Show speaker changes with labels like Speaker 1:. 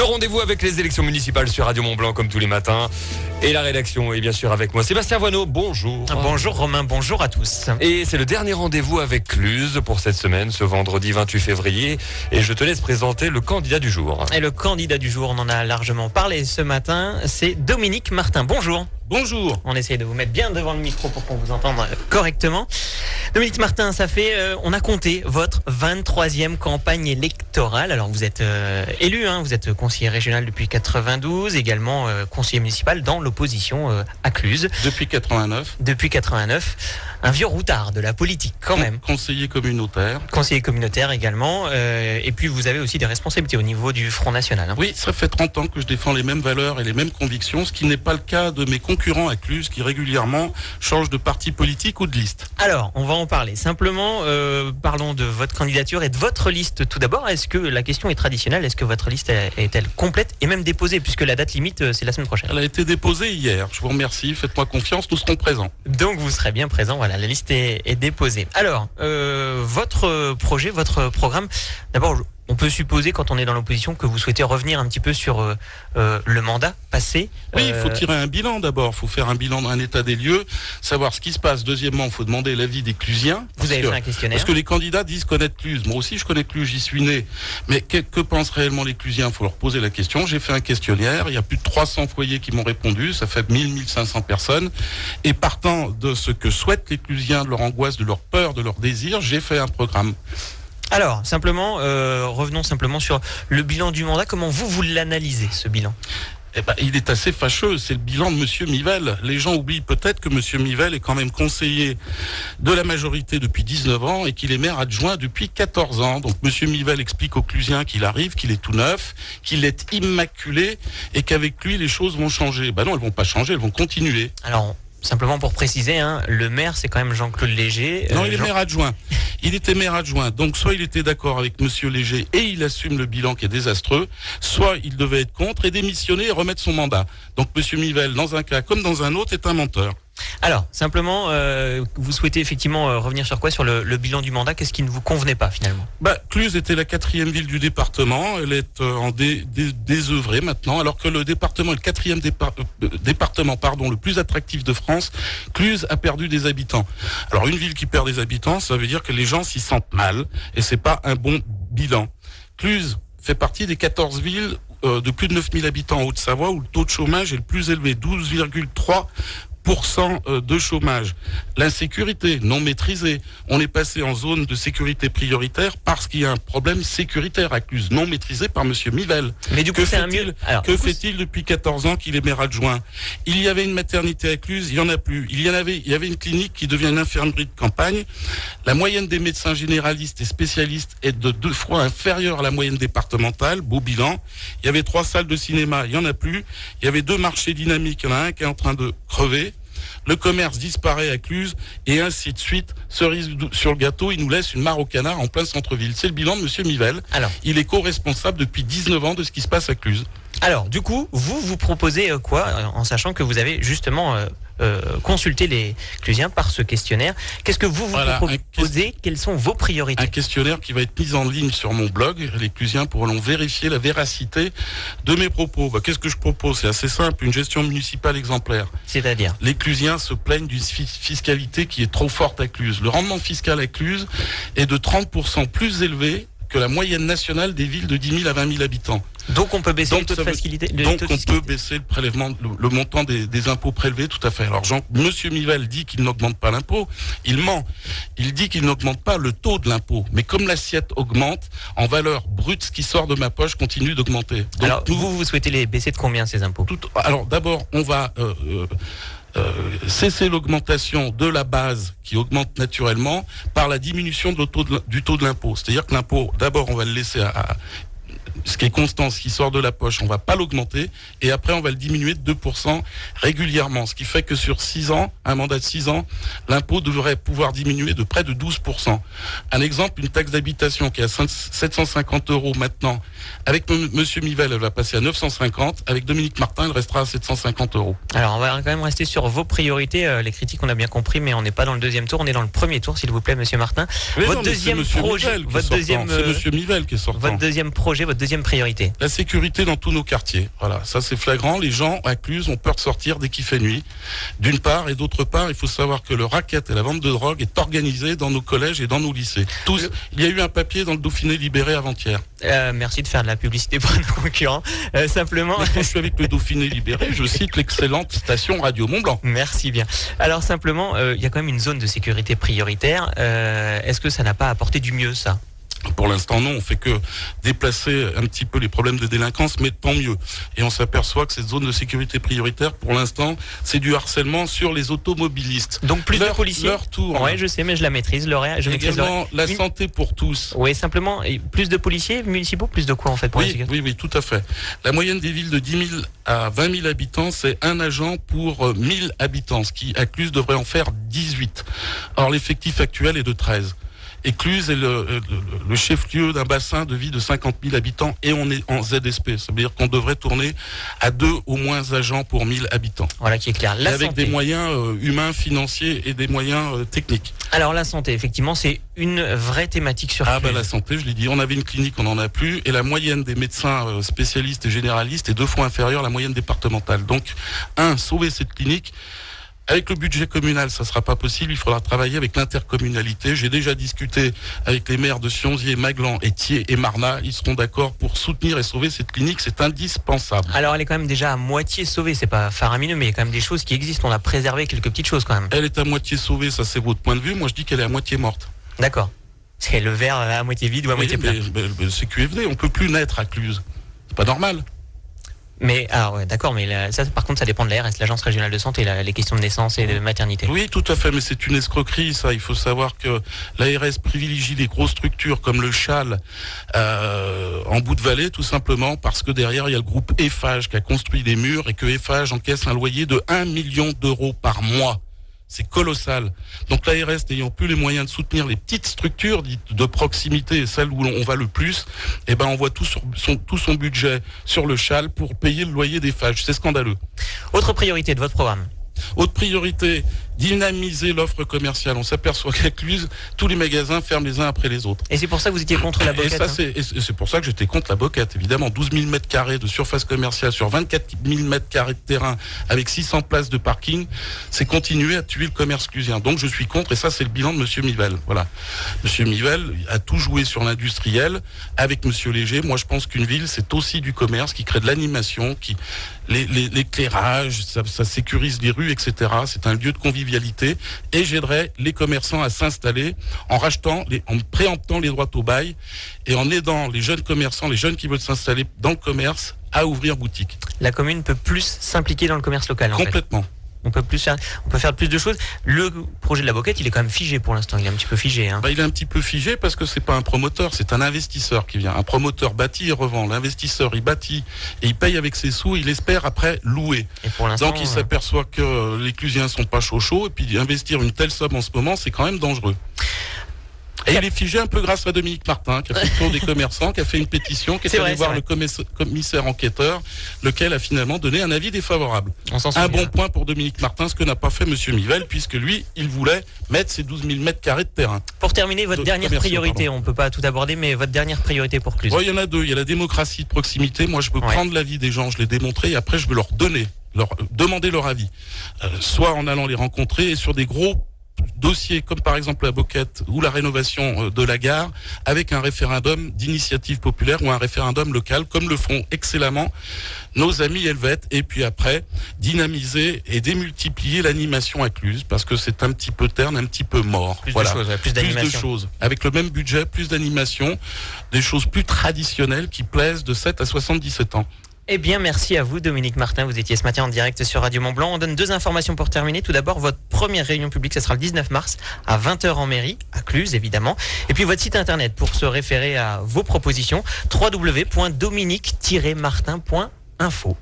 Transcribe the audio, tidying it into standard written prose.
Speaker 1: rendez-vous avec les élections municipales sur Radio Mont-Blanc comme tous les matins. Et la rédaction est bien sûr avec moi. Sébastien Voineau, bonjour.
Speaker 2: Bonjour Romain, bonjour à tous.
Speaker 1: Et c'est le dernier rendez-vous avec Cluse pour cette semaine, ce vendredi 28 février. Et je te laisse présenter le candidat du jour.
Speaker 2: Et le candidat du jour, on en a largement parlé ce matin, c'est Dominique Martin. Bonjour.
Speaker 3: Bonjour.
Speaker 2: On essaye de vous mettre bien devant le micro pour qu'on vous entende correctement. Dominique Martin, ça fait, on a compté votre 23e campagne électorale. Alors vous êtes élu, vous êtes conseiller régional depuis 92, également conseiller municipal dans l'opposition à Cluse.
Speaker 3: Depuis 89.
Speaker 2: Depuis 89. Un vieux routard de la politique quand même.
Speaker 3: Conseiller communautaire.
Speaker 2: Conseiller communautaire également. Et puis vous avez aussi des responsabilités au niveau du Front National.
Speaker 3: Oui, ça fait 30 ans que je défends les mêmes valeurs et les mêmes convictions, ce qui n'est pas le cas de mes concurrents à Cluse qui régulièrement changent de parti politique ou de liste.
Speaker 2: Alors, on va en parler. Simplement, parlons de votre candidature et de votre liste tout d'abord. Est-ce que la question est traditionnelle? Est-ce que votre liste est-elle complète et même déposée puisque la date limite, c'est la semaine prochaine?
Speaker 3: Elle a été déposée hier. Je vous remercie. Faites-moi confiance. Nous serons présents.
Speaker 2: Donc, vous serez bien présents. Voilà, la liste est déposée. Alors, votre projet, votre programme, d'abord, on peut supposer, quand on est dans l'opposition, que vous souhaitez revenir un petit peu sur le mandat passé.
Speaker 3: Oui, il faut tirer un bilan d'abord. Il faut faire un bilan d'un état des lieux, savoir ce qui se passe. Deuxièmement, il faut demander l'avis des Clusiens.
Speaker 2: Vous avez fait un questionnaire.
Speaker 3: Parce que les candidats disent connaître Cluse. Moi aussi, je connais Cluse, j'y suis né. Mais que pensent réellement les Clusiens? Il faut leur poser la question. J'ai fait un questionnaire. Il y a plus de 300 foyers qui m'ont répondu. Ça fait 1500 personnes. Et partant de ce que souhaitent les Clusiens, de leur angoisse, de leur peur, de leur désir, j'ai fait un programme.
Speaker 2: Alors, simplement, revenons simplement sur le bilan du mandat. Comment vous l'analysez, ce bilan?
Speaker 3: Il est assez fâcheux, c'est le bilan de Monsieur Mivelle. Les gens oublient peut-être que Monsieur Mivelle est quand même conseiller de la majorité depuis 19 ans et qu'il est maire adjoint depuis 14 ans. Donc Monsieur Mivelle explique aux Clusiens qu'il arrive, qu'il est tout neuf, qu'il est immaculé et qu'avec lui les choses vont changer. Non, elles vont pas changer, elles vont continuer.
Speaker 2: Alors, simplement pour préciser, le maire c'est quand même Jean-Claude Léger.
Speaker 3: Non, il est maire adjoint. Il était maire adjoint, donc soit il était d'accord avec Monsieur Léger et il assume le bilan qui est désastreux, soit il devait être contre et démissionner et remettre son mandat. Donc Monsieur Mivelle, dans un cas comme dans un autre, est un menteur.
Speaker 2: Alors, simplement, vous souhaitez effectivement revenir sur quoi? Sur le bilan du mandat, qu'est-ce qui ne vous convenait pas finalement?
Speaker 3: Cluse était la 4e ville du département, elle est en désœuvrée maintenant, alors que le département est le 4e département le plus attractif de France. Cluse a perdu des habitants. Alors une ville qui perd des habitants, ça veut dire que les gens s'y sentent mal, et c'est pas un bon bilan. Cluse fait partie des 14 villes de plus de 9000 habitants en Haute-Savoie où le taux de chômage est le plus élevé, 12,3% de chômage. L'insécurité non maîtrisée. On est passé en zone de sécurité prioritaire parce qu'il y a un problème sécuritaire à Cluse, non maîtrisé par Monsieur Mivelle.
Speaker 2: Mais du coup,
Speaker 3: que fait-il depuis 14 ans qu'il est maire adjoint? Il y avait une maternité à Cluse, il y en a plus. Il y avait une clinique qui devient une infirmerie de campagne. La moyenne des médecins généralistes et spécialistes est de 2 fois inférieure à la moyenne départementale. Beau bilan. Il y avait 3 salles de cinéma, il y en a plus. Il y avait 2 marchés dynamiques, il y en a un qui est en train de crever. Le commerce disparaît à Cluse et ainsi de suite. Cerise sur le gâteau, il nous laisse une mare au canard en plein centre-ville. C'est le bilan de Monsieur Mivelle. Alors, il est co-responsable depuis 19 ans de ce qui se passe à Cluse. Alors,
Speaker 2: du coup, vous proposez quoi, en sachant que vous avez justement consulté les Clusiens par ce questionnaire? Qu'est-ce que vous proposez? Quelles sont vos priorités?
Speaker 3: Un questionnaire qui va être mis en ligne sur mon blog. Les Clusiens pourront vérifier la véracité de mes propos. Qu'est-ce que je propose? C'est assez simple, une gestion municipale exemplaire.
Speaker 2: C'est-à-dire?
Speaker 3: Les Clusiens se plaignent d'une fiscalité qui est trop forte à Cluse. Le rendement fiscal à Cluse est de 30% plus élevé que la moyenne nationale des villes de 10 000 à 20 000 habitants.
Speaker 2: Donc on peut baisser le taux de fiscalité.
Speaker 3: Donc on peut baisser le prélèvement, le montant des impôts prélevés, tout à fait. Alors Monsieur Mivelle dit qu'il n'augmente pas l'impôt, il ment. Il dit qu'il n'augmente pas le taux de l'impôt. Mais comme l'assiette augmente, en valeur brute, ce qui sort de ma poche continue d'augmenter. Donc,
Speaker 2: alors vous souhaitez les baisser de combien ces impôts?
Speaker 3: Alors d'abord, on va cesser l'augmentation de la base qui augmente naturellement par la diminution du taux de l'impôt. C'est-à-dire que l'impôt, d'abord, on va le laisser à ce qui est constant, ce qui sort de la poche, on va pas l'augmenter, et après on va le diminuer de 2% régulièrement, ce qui fait que sur 6 ans, un mandat de 6 ans, l'impôt devrait pouvoir diminuer de près de 12%. Un exemple, une taxe d'habitation qui est à 750 € maintenant, avec Monsieur Mivelle, elle va passer à 950, avec Dominique Martin, elle restera à 750 €.
Speaker 2: Alors on va quand même rester sur vos priorités, les critiques on a bien compris, mais on n'est pas dans le deuxième tour, on est dans le premier tour, s'il vous plaît, Monsieur Martin.
Speaker 3: Votre deuxième projet, c'est Monsieur Mivelle qui est sortant.
Speaker 2: Votre deuxième projet, votre deuxième deuxième priorité.
Speaker 3: La sécurité dans tous nos quartiers. Voilà, ça c'est flagrant. Les gens à Cluses ont peur de sortir dès qu'il fait nuit. D'une part, et d'autre part, il faut savoir que le racket et la vente de drogue est organisée dans nos collèges et dans nos lycées. Tous. Il y a eu un papier dans le Dauphiné Libéré avant-hier.
Speaker 2: Merci de faire de la publicité pour nos concurrents. Simplement.
Speaker 3: Mais quand je suis avec le Dauphiné Libéré, je cite l'excellente station Radio Mont-Blanc.
Speaker 2: Merci bien. Alors simplement, il y a quand même une zone de sécurité prioritaire. Est-ce que ça n'a pas apporté du mieux, ça ?
Speaker 3: Pour l'instant, non. On fait que déplacer un petit peu les problèmes de délinquance, mais tant mieux. Et on s'aperçoit que cette zone de sécurité prioritaire, pour l'instant, c'est du harcèlement sur les automobilistes.
Speaker 2: Donc plus de policiers.
Speaker 3: Leur tour.
Speaker 2: Ouais, je sais, mais je la maîtrise.
Speaker 3: Également, la santé pour tous.
Speaker 2: Oui, simplement, plus de policiers municipaux, plus de quoi en fait pour
Speaker 3: oui, tout à fait. La moyenne des villes de 10 000 à 20 000 habitants, c'est un agent pour 1000 habitants, ce qui, à Cluses, devrait en faire 18. Or, l'effectif actuel est de 13. Et Cluses est le chef-lieu d'un bassin de vie de 50 000 habitants et on est en ZSP. Ça veut dire qu'on devrait tourner à 2 au moins agents pour 1000 habitants.
Speaker 2: Voilà qui est clair.
Speaker 3: Avec des moyens humains, financiers et des moyens techniques.
Speaker 2: Alors la santé, effectivement, c'est une vraie thématique sur Cluses.
Speaker 3: La santé, je l'ai dit. On avait une clinique, on n'en a plus. Et la moyenne des médecins spécialistes et généralistes est 2 fois inférieure à la moyenne départementale. Donc, sauver cette clinique. Avec le budget communal, ça sera pas possible. Il faudra travailler avec l'intercommunalité. J'ai déjà discuté avec les maires de Sionzier, Maglan, Thiers et Marnat. Ils seront d'accord pour soutenir et sauver cette clinique. C'est indispensable.
Speaker 2: Alors, elle est quand même déjà à moitié sauvée. C'est pas faramineux, mais il y a quand même des choses qui existent. On a préservé quelques petites choses quand même.
Speaker 3: Elle est à moitié sauvée. Ça, c'est votre point de vue. Moi, je dis qu'elle est à moitié morte.
Speaker 2: D'accord. C'est le verre à moitié vide ou à moitié plein.
Speaker 3: C'est QFD. On peut plus naître à Cluses. C'est pas normal.
Speaker 2: Mais d'accord, mais ça par contre ça dépend de l'ARS, l'agence régionale de santé, les questions de naissance et de maternité.
Speaker 3: Oui, tout à fait, mais c'est une escroquerie ça. Il faut savoir que l'ARS privilégie les grosses structures comme le Chal en bout de vallée, tout simplement parce que derrière il y a le groupe Eiffage qui a construit des murs et que Eiffage encaisse un loyer de 1 million d'euros par mois. C'est colossal. Donc l'ARS n'ayant plus les moyens de soutenir les petites structures dites de proximité, celles où on va le plus, on voit tout son budget sur le Chal pour payer le loyer d'Eiffage. C'est scandaleux.
Speaker 2: Autre priorité de votre programme?
Speaker 3: Autre priorité, dynamiser l'offre commerciale. On s'aperçoit qu'à Cluses, tous les magasins ferment les uns après les autres.
Speaker 2: Et c'est pour ça que vous étiez contre la boquette.
Speaker 3: Et c'est pour ça que j'étais contre la boquette, évidemment. 12 000 mètres carrés de surface commerciale sur 24 000 mètres carrés de terrain avec 600 places de parking, c'est continuer à tuer le commerce clusien. Donc je suis contre, et ça c'est le bilan de Monsieur Mivel. Voilà. Monsieur Mivel a tout joué sur l'industriel avec Monsieur Léger. Moi je pense qu'une ville c'est aussi du commerce qui crée de l'animation, qui l'éclairage, ça sécurise les rues, etc. C'est un lieu de convivialité et j'aiderai les commerçants à s'installer en préemptant les droits au bail et en aidant les jeunes commerçants, les jeunes qui veulent s'installer dans le commerce à ouvrir boutique.
Speaker 2: La commune peut plus s'impliquer dans le commerce local.
Speaker 3: Complètement.
Speaker 2: On peut faire plus de choses. Le projet de la boquette, il est quand même figé pour l'instant. Il est un petit peu figé.
Speaker 3: Il est un petit peu figé parce que c'est pas un promoteur, c'est un investisseur qui vient. Un promoteur bâtit et revend. L'investisseur, il bâtit et il paye avec ses sous. Il espère après louer.
Speaker 2: Et pour l'instant,
Speaker 3: donc il s'aperçoit que les Clusiens sont pas chauds et puis investir une telle somme en ce moment, c'est quand même dangereux. Et il est figé un peu grâce à Dominique Martin, qui a fait le tour des commerçants, qui a fait une pétition, qui est allé voir le commissaire enquêteur, lequel a finalement donné un avis défavorable. Un bon point pour Dominique Martin, ce que n'a pas fait Monsieur Mivel, puisque lui, il voulait mettre ses 12 000 mètres carrés de terrain.
Speaker 2: Pour terminer, votre dernière priorité, on peut pas tout aborder, mais votre dernière priorité pour Cluses.
Speaker 3: Il y en a 2. Il y a la démocratie de proximité. Moi, je peux prendre l'avis des gens, je l'ai démontré, et après, je veux leur demander leur avis. Soit en allant les rencontrer, et sur des gros dossiers comme par exemple la boquette ou la rénovation de la gare avec un référendum d'initiative populaire ou un référendum local comme le font excellemment nos amis helvètes et puis après dynamiser et démultiplier l'animation à Cluses parce que c'est un petit peu terne, un petit peu mort.
Speaker 2: Plus de
Speaker 3: choses. Avec le même budget, plus d'animation, des choses plus traditionnelles qui plaisent de 7 à 77 ans.
Speaker 2: Eh bien, merci à vous, Dominique Martin. Vous étiez ce matin en direct sur Radio Mont-Blanc. On donne 2 informations pour terminer. Tout d'abord, votre première réunion publique, ça sera le 19 mars à 20h en mairie, à Cluses, évidemment. Et puis, votre site internet pour se référer à vos propositions, www.dominique-martin.info.